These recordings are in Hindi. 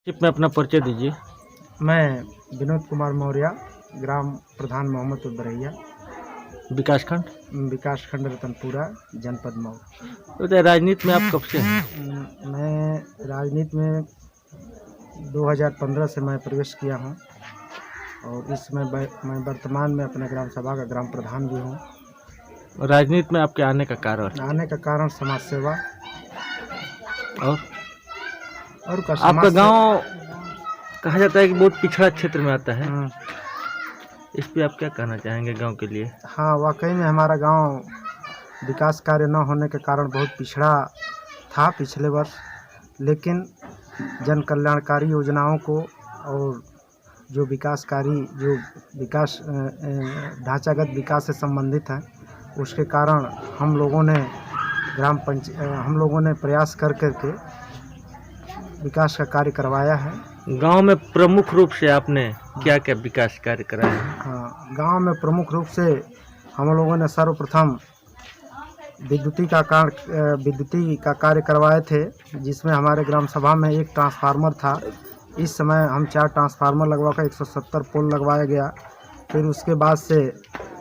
में अपना परिचय दीजिए। मैं विनोद कुमार मौर्य, ग्राम प्रधान मोहम्मदपुर बरैया, विकासखंड विकासखंड रतनपुरा, जनपद मऊ। तो राजनीति में आप कब से हैं? मैं राजनीति में 2015 से मैं प्रवेश किया हूं और इस समय मैं वर्तमान में अपने ग्राम सभा का ग्राम प्रधान भी हूं। राजनीति में आपके आने का कारण? आने का कारण समाज सेवा और समाज आपका गांव कहा जाता है कि बहुत पिछड़ा क्षेत्र में आता है, इस पे आप क्या कहना चाहेंगे गांव के लिए? हाँ, वाकई में हमारा गांव विकास कार्य न होने के कारण बहुत पिछड़ा था पिछले वर्ष, लेकिन जन कल्याणकारी योजनाओं को और जो विकास ढांचागत विकास से संबंधित है, उसके कारण हम लोगों ने प्रयास कर करके विकास का कार्य करवाया है। गांव में प्रमुख रूप से आपने क्या क्या विकास कार्य कराया है? हाँ, गांव में प्रमुख रूप से हम लोगों ने सर्वप्रथम विद्युती का कार्य करवाए थे, जिसमें हमारे ग्राम सभा में एक ट्रांसफार्मर था। इस समय हम 4 ट्रांसफार्मर लगवाकर 170 पोल लगवाया गया। फिर उसके बाद से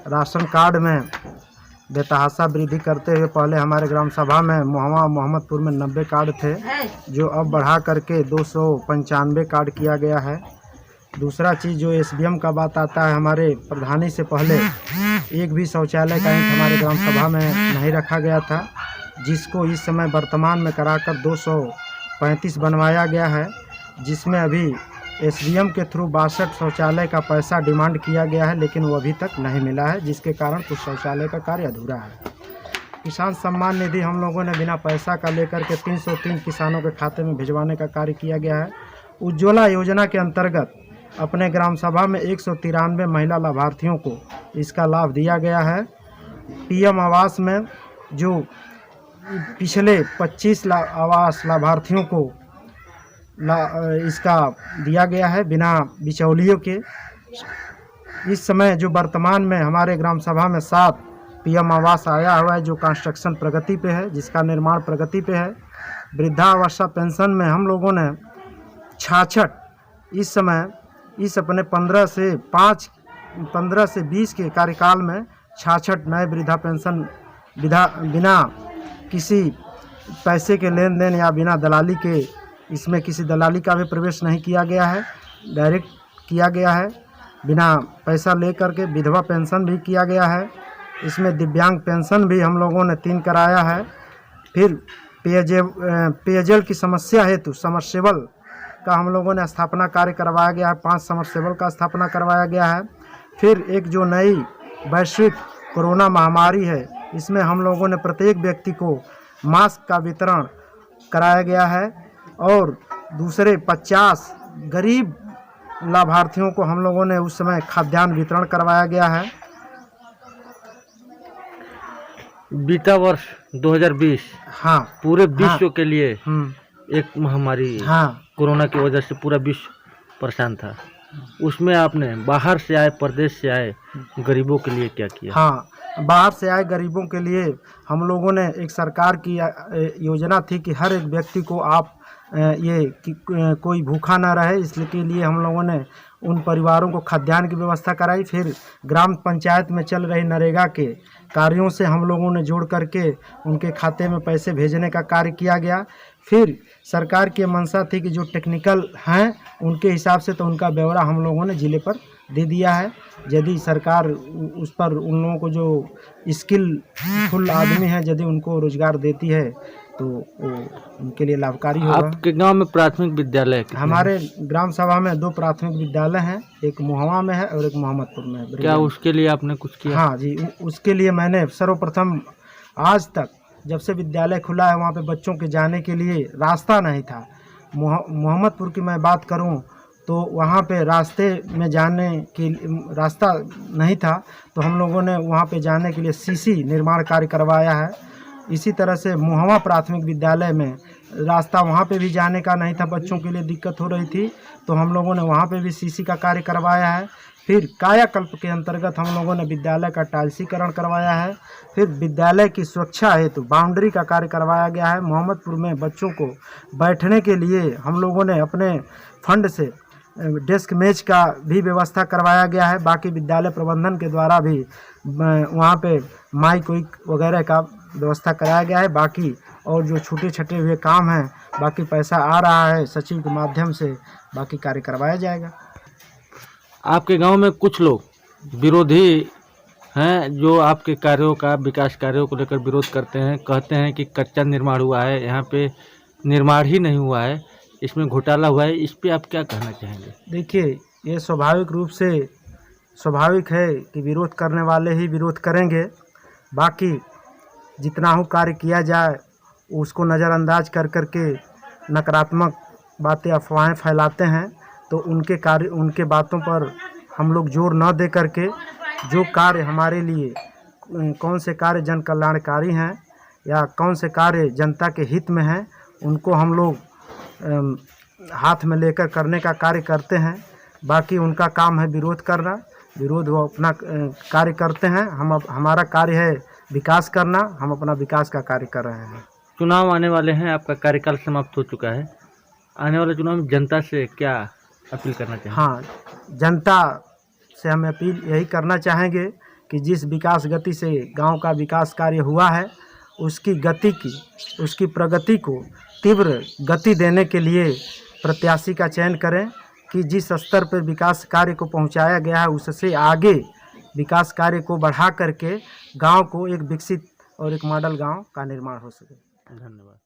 राशन कार्ड में बेतहाशा वृद्धि करते हुए पहले हमारे ग्राम सभा में मोहम्मदपुर में 90 कार्ड थे, जो अब बढ़ा करके 295 कार्ड किया गया है। दूसरा चीज़ जो एसडीएम का बात आता है, हमारे प्रधानी से पहले एक भी शौचालय का ईंट हमारे ग्राम सभा में नहीं रखा गया था, जिसको इस समय वर्तमान में कराकर 235 बनवाया गया है, जिसमें अभी एसडीएम के थ्रू 62 शौचालय का पैसा डिमांड किया गया है, लेकिन वो अभी तक नहीं मिला है, जिसके कारण कुछ शौचालय का कार्य अधूरा है। किसान सम्मान निधि हम लोगों ने बिना पैसा का लेकर के 303 किसानों के खाते में भिजवाने का कार्य किया गया है। उज्ज्वला योजना के अंतर्गत अपने ग्राम सभा में 193 महिला लाभार्थियों को इसका लाभ दिया गया है। पीएम आवास में जो पिछले 25 आवास लाभार्थियों को इसका दिया गया है बिना बिचौलियों के। इस समय जो वर्तमान में हमारे ग्राम सभा में 7 पीएम आवास आया हुआ है, जो कंस्ट्रक्शन प्रगति पे है, जिसका निर्माण प्रगति पे है। वृद्धावस्था पेंशन में हम लोगों ने 66 इस समय इस अपने 15 से 20 के कार्यकाल में 66 नए वृद्धा पेंशन बिना किसी पैसे के लेन देन या बिना दलाली के, इसमें किसी दलाली का भी प्रवेश नहीं किया गया है, डायरेक्ट किया गया है बिना पैसा ले करके। विधवा पेंशन भी किया गया है, इसमें दिव्यांग पेंशन भी हम लोगों ने 3 कराया है। फिर पेयजल की समस्या हेतु समरसेबल का हम लोगों ने स्थापना कार्य करवाया गया है, 5 समरसेबल का स्थापना करवाया गया है। फिर एक जो नई वैश्विक कोरोना महामारी है, इसमें हम लोगों ने प्रत्येक व्यक्ति को मास्क का वितरण कराया गया है और दूसरे 50 गरीब लाभार्थियों को हम लोगों ने उस समय खाद्यान्न वितरण करवाया गया है। बीता वर्ष 2020 हाँ, पूरे विश्व के लिए एक महामारी हाँ, कोरोना की वजह से पूरा विश्व परेशान था। उसमें आपने बाहर से आए, प्रदेश से आए गरीबों के लिए क्या किया? हाँ, बाहर से आए गरीबों के लिए हम लोगों ने एक सरकार की योजना थी कि हर एक व्यक्ति को आप कोई भूखा ना रहे, इसके लिए हम लोगों ने उन परिवारों को खाद्यान्न की व्यवस्था कराई। फिर ग्राम पंचायत में चल रही नरेगा के कार्यों से हम लोगों ने जोड़ करके उनके खाते में पैसे भेजने का कार्य किया गया। फिर सरकार की मंशा थी कि जो टेक्निकल हैं उनके हिसाब से तो उनका ब्यौरा हम लोगों ने जिले पर दे दिया है। यदि सरकार उस पर उन लोगों को जो स्किलफुल आदमी है, यदि उनको रोजगार देती है तो वो उनके लिए लाभकारी होगा। आपके गांव में प्राथमिक विद्यालय? हमारे ग्राम सभा में 2 प्राथमिक विद्यालय हैं, एक मोहवा में है और एक मोहम्मदपुर में है। क्या उसके लिए आपने कुछ किया? हाँ जी, उसके लिए मैंने सर्वप्रथम, आज तक जब से विद्यालय खुला है वहाँ पे बच्चों के जाने के लिए रास्ता नहीं था। मोहम्मदपुर की मैं बात करूँ तो वहाँ पे रास्ते में जाने के रास्ता नहीं था, तो हम लोगों ने वहाँ पे जाने के लिए सीसी निर्माण कार्य करवाया है। इसी तरह से मोहवा प्राथमिक विद्यालय में रास्ता वहाँ पे भी जाने का नहीं था, बच्चों के लिए दिक्कत हो रही थी, तो हम लोगों ने वहाँ पे भी सीसी का कार्य करवाया है। फिर कायाकल्प के अंतर्गत हम लोगों ने विद्यालय का टाइल्सीकरण करवाया है। फिर विद्यालय की सुरक्षा हेतु बाउंड्री का कार्य करवाया गया है। मोहम्मदपुर में बच्चों को बैठने के लिए हम लोगों ने अपने फंड से डेस्क मेज का भी व्यवस्था करवाया गया है। बाकी विद्यालय प्रबंधन के द्वारा भी वहाँ पे माइक वाइक वगैरह का व्यवस्था कराया गया है। बाकी और जो छूटे छटे हुए काम हैं, बाकी पैसा आ रहा है सचिव के माध्यम से, बाकी कार्य करवाया जाएगा। आपके गांव में कुछ लोग विरोधी हैं जो आपके कार्यों का, विकास कार्यों को लेकर विरोध करते हैं, कहते हैं कि कच्चा निर्माण हुआ है, यहाँ पे निर्माण ही नहीं हुआ है, इसमें घोटाला हुआ है। इस पे आप क्या कहना चाहेंगे? देखिए, ये स्वाभाविक रूप से स्वाभाविक है कि विरोध करने वाले ही विरोध करेंगे। बाकी जितना हो कार्य किया जाए उसको नज़रअंदाज कर करके नकारात्मक बातें, अफवाहें फैलाते हैं, तो उनके कार्य, उनके बातों पर हम लोग जोर न दे करके जो कार्य हमारे लिए, कौन से कार्य जन कल्याणकारी हैं या कौन से कार्य जनता के हित में हैं, उनको हम लोग हाथ में लेकर करने का कार्य करते हैं। बाकी उनका काम है विरोध करना, विरोध वो अपना कार्य करते हैं। हमारा कार्य है विकास करना, हम अपना विकास का कार्य कर रहे हैं। चुनाव आने वाले हैं, आपका कार्यकाल समाप्त हो चुका है, आने वाले चुनाव में जनता से क्या अपील करना चाहेंगे? हाँ, जनता से हम अपील यही करना चाहेंगे कि जिस विकास गति से गांव का विकास कार्य हुआ है, उसकी गति की, उसकी प्रगति को तीव्र गति देने के लिए प्रत्याशी का चयन करें कि जिस स्तर पर विकास कार्य को पहुंचाया गया है उससे आगे विकास कार्य को बढ़ा करके गांव को एक विकसित और एक मॉडल गांव का निर्माण हो सके। धन्यवाद।